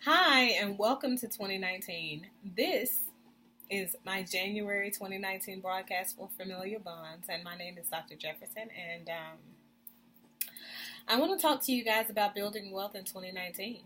Hi, and welcome to 2019. This is my January 2019 broadcast for Familial Bonds, and my name is Dr. Jefferson, and I want to talk to you guys about building wealth in 2019.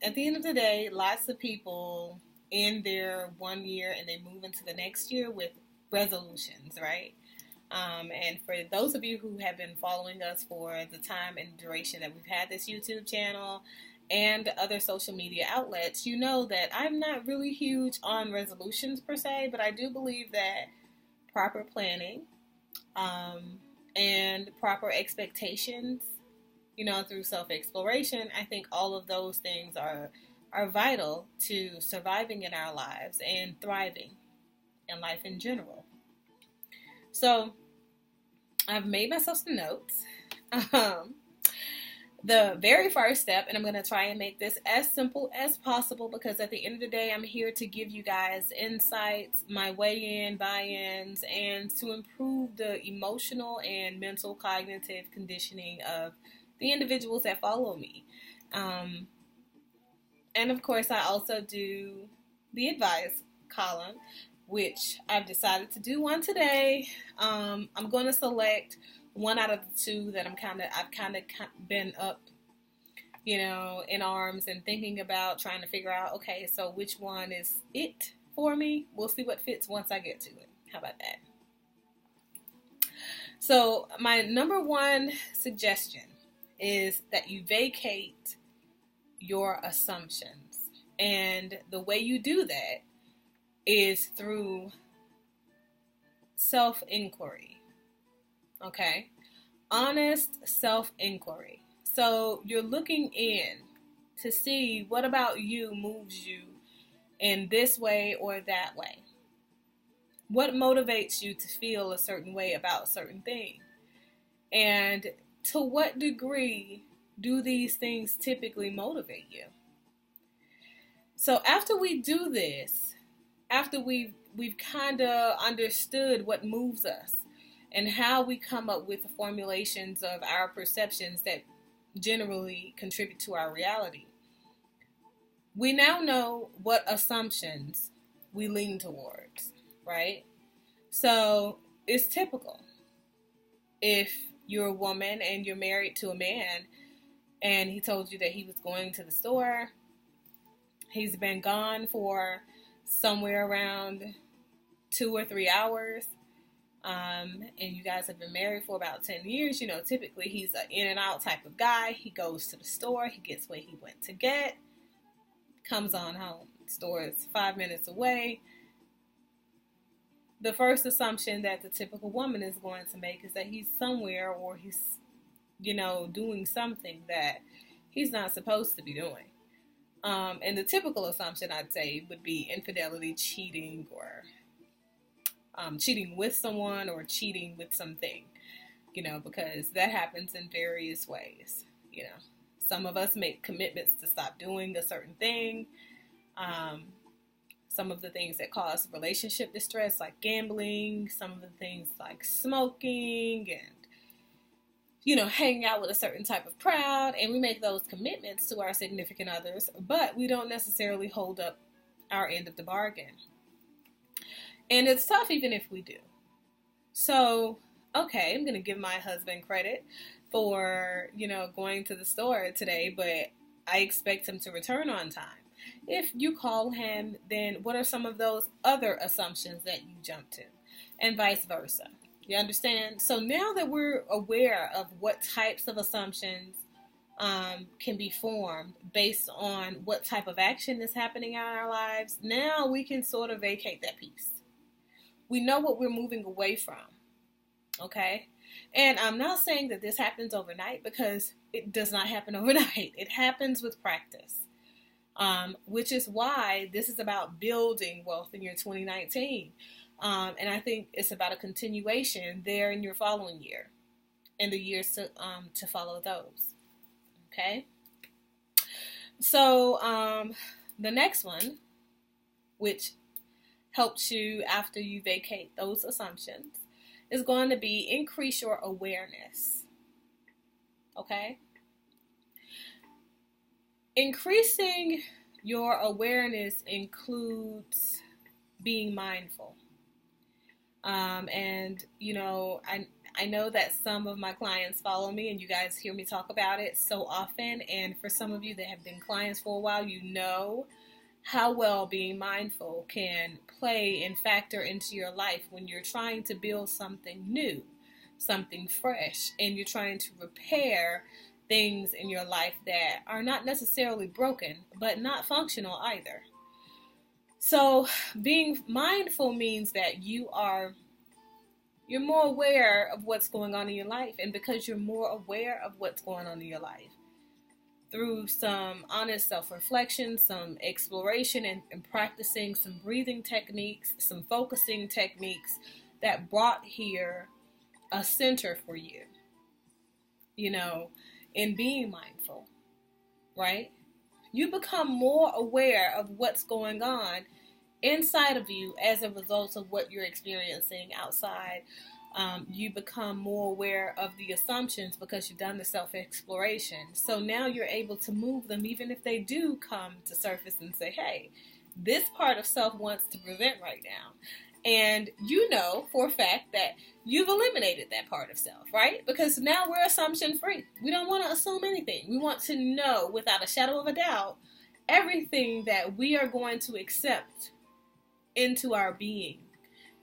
At the end of the day, lots of people end their 1 year and they move into the next year with resolutions, right? And for those of you who have been following us for the time and duration that we've had this YouTube channel and other social media outlets, you know that I'm not really huge on resolutions per se, but I do believe that proper planning and proper expectations, through self-exploration, I think all of those things are vital to surviving in our lives and thriving in life in general. So I've made myself some notes. The very first step, and I'm going to try and make this as simple as possible because at the end of the day, I'm here to give you guys insights, my weigh-in, buy-ins, and to improve the emotional and mental cognitive conditioning of the individuals that follow me. And of course, I also do the advice column, which I've decided to do one today. I'm going to select one out of the two that I've kind of been up, in arms and thinking about trying to figure out, okay, so which one is it for me? We'll see what fits once I get to it. How about that? So my number one suggestion is that you vacate your assumptions. And the way you do that is through self-inquiry. Okay? Honest self-inquiry. So you're looking in to see what about you moves you in this way or that way. What motivates you to feel a certain way about a certain thing? And to what degree do these things typically motivate you? So after we do this, after we've kind of understood what moves us and how we come up with the formulations of our perceptions that generally contribute to our reality, we now know what assumptions we lean towards, right? So it's typical. If you're a woman and you're married to a man and he told you that he was going to the store, he's been gone for somewhere around 2 or 3 hours, and you guys have been married for about 10 years, typically he's an in and out type of guy. He goes to the store, he gets what he went to get, comes on home. The store is 5 minutes away. The first assumption that the typical woman is going to make is that he's somewhere or he's, doing something that he's not supposed to be doing. And the typical assumption, I'd say, would be infidelity, cheating, or cheating with someone or cheating with something, because that happens in various ways. Some of us make commitments to stop doing a certain thing. Some of the things that cause relationship distress, like gambling, some of the things like smoking and, hanging out with a certain type of crowd, and we make those commitments to our significant others, but we don't necessarily hold up our end of the bargain. And it's tough even if we do. So, okay, I'm going to give my husband credit for, going to the store today, but I expect him to return on time. If you call him, then what are some of those other assumptions that you jump to? And vice versa. You understand? So now that we're aware of what types of assumptions can be formed based on what type of action is happening in our lives, now we can sort of vacate that piece. We know what we're moving away from. Okay? And I'm not saying that this happens overnight because it does not happen overnight. It happens with practice. Which is why this is about building wealth in your 2019. And I think it's about a continuation there in your following year and the years to follow those. Okay? So the next one, which helps you after you vacate those assumptions, is going to be increase your awareness. Okay? Increasing your awareness includes being mindful. And, you know, I know that some of my clients follow me and you guys hear me talk about it so often. And for some of you that have been clients for a while, you know how well being mindful can play and factor into your life when you're trying to build something new, something fresh, and you're trying to repair things in your life that are not necessarily broken, but not functional either. So being mindful means that you're more aware of what's going on in your life. And because you're more aware of what's going on in your life, through some honest self-reflection, some exploration, and practicing some breathing techniques, some focusing techniques that brought here a center for you, you know, in being mindful, right? You become more aware of what's going on inside of you as a result of what you're experiencing outside. You become more aware of the assumptions because you've done the self-exploration. So now you're able to move them even if they do come to surface and say, hey, this part of self wants to present right now. And you know for a fact that you've eliminated that part of self, right? Because now we're assumption free. We don't want to assume anything. We want to know without a shadow of a doubt everything that we are going to accept into our being,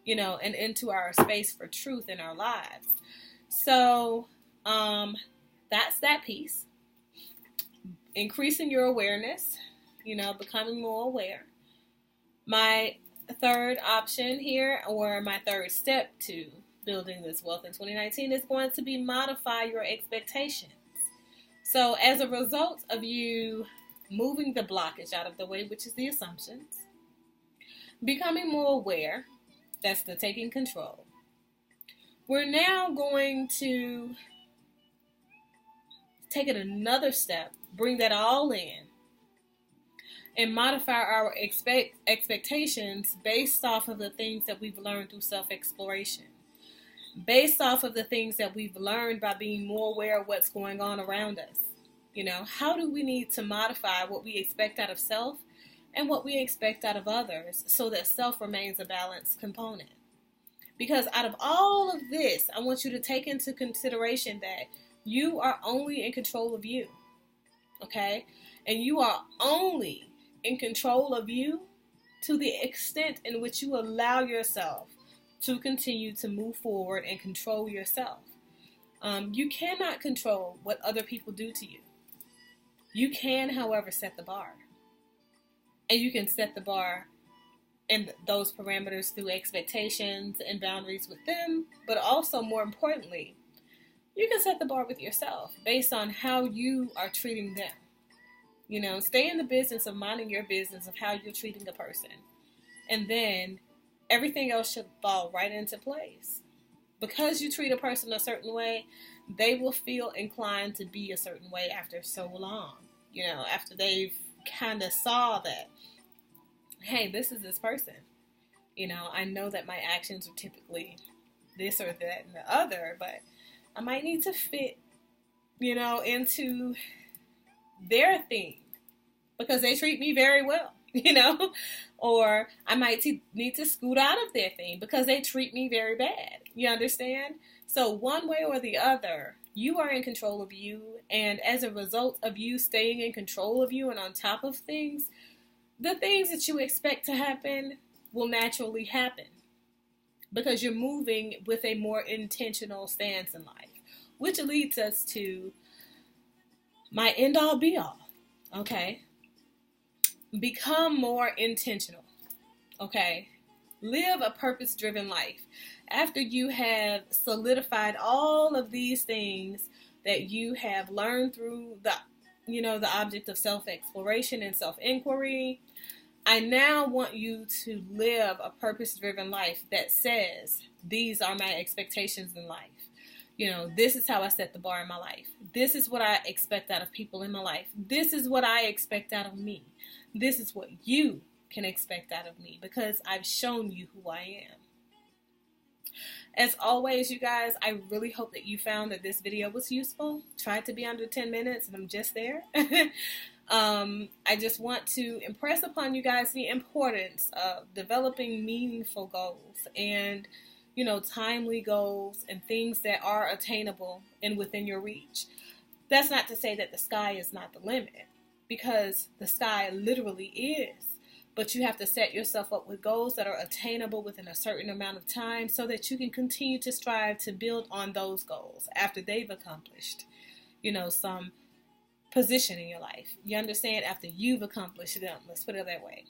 you know, and into our space for truth in our lives. So that's that piece. Increasing your awareness, you know, becoming more aware. My third option here, or my third step to building this wealth in 2019, is going to be modify your expectations. So as a result of you moving the blockage out of the way, which is the assumptions, becoming more aware, that's the taking control, we're now going to take it another step, bring that all in, and modify our expectations based off of the things that we've learned through self-exploration, based off of the things that we've learned by being more aware of what's going on around us. You know, how do we need to modify what we expect out of self and what we expect out of others so that self remains a balanced component? Because out of all of this, I want you to take into consideration that you are only in control of you, okay? And you are only in control of you to the extent in which you allow yourself to continue to move forward and control yourself. You cannot control what other people do to you. You can, however, set the bar. And you can set the bar and those parameters through expectations and boundaries with them, but also, more importantly, you can set the bar with yourself based on how you are treating them. You know, stay in the business of minding your business of how you're treating a person. And then everything else should fall right into place. Because you treat a person a certain way, they will feel inclined to be a certain way after so long. You know, after they've kind of saw that, hey, this is this person. You know, I know that my actions are typically this or that and the other, but I might need to fit, you know, into their thing because they treat me very well, you know, or I might need to scoot out of their thing because they treat me very bad. You understand? So one way or the other, you are in control of you. And as a result of you staying in control of you and on top of things, the things that you expect to happen will naturally happen because you're moving with a more intentional stance in life, which leads us to my end all be all. Okay. Become more intentional. Okay. Live a purpose-driven life. After you have solidified all of these things that you have learned through the object of self-exploration and self-inquiry, I now want you to live a purpose-driven life that says, these are my expectations in life. You know, this is how I set the bar in my life. This is what I expect out of people in my life. This is what I expect out of me. This is what you can expect out of me because I've shown you who I am. As always, you guys, I really hope that you found that this video was useful. Tried to be under 10 minutes and I'm just there. I just want to impress upon you guys the importance of developing meaningful goals and, timely goals and things that are attainable and within your reach. That's not to say that the sky is not the limit, because the sky literally is. But you have to set yourself up with goals that are attainable within a certain amount of time so that you can continue to strive to build on those goals after they've accomplished, some position in your life. You understand? After you've accomplished them. Let's put it that way.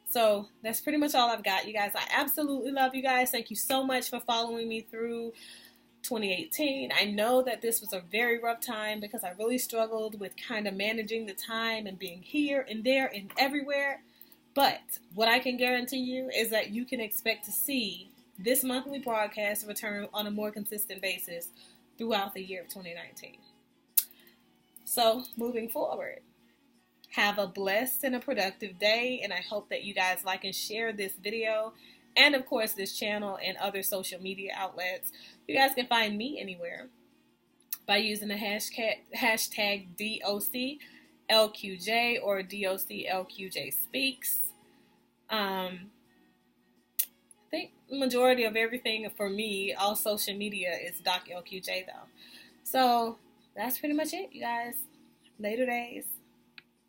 So that's pretty much all I've got, you guys. I absolutely love you guys. Thank you so much for following me through 2018. I know that this was a very rough time because I really struggled with kind of managing the time and being here and there and everywhere. But what I can guarantee you is that you can expect to see this monthly broadcast return on a more consistent basis throughout the year of 2019. So, moving forward, have a blessed and a productive day, and I hope that you guys like and share this video, and of course this channel and other social media outlets. You guys can find me anywhere by using the hashtag DOCLQJ or DOCLQJ Speaks. I think the majority of everything for me, all social media, is doclqj though. So that's pretty much it, you guys. Later days.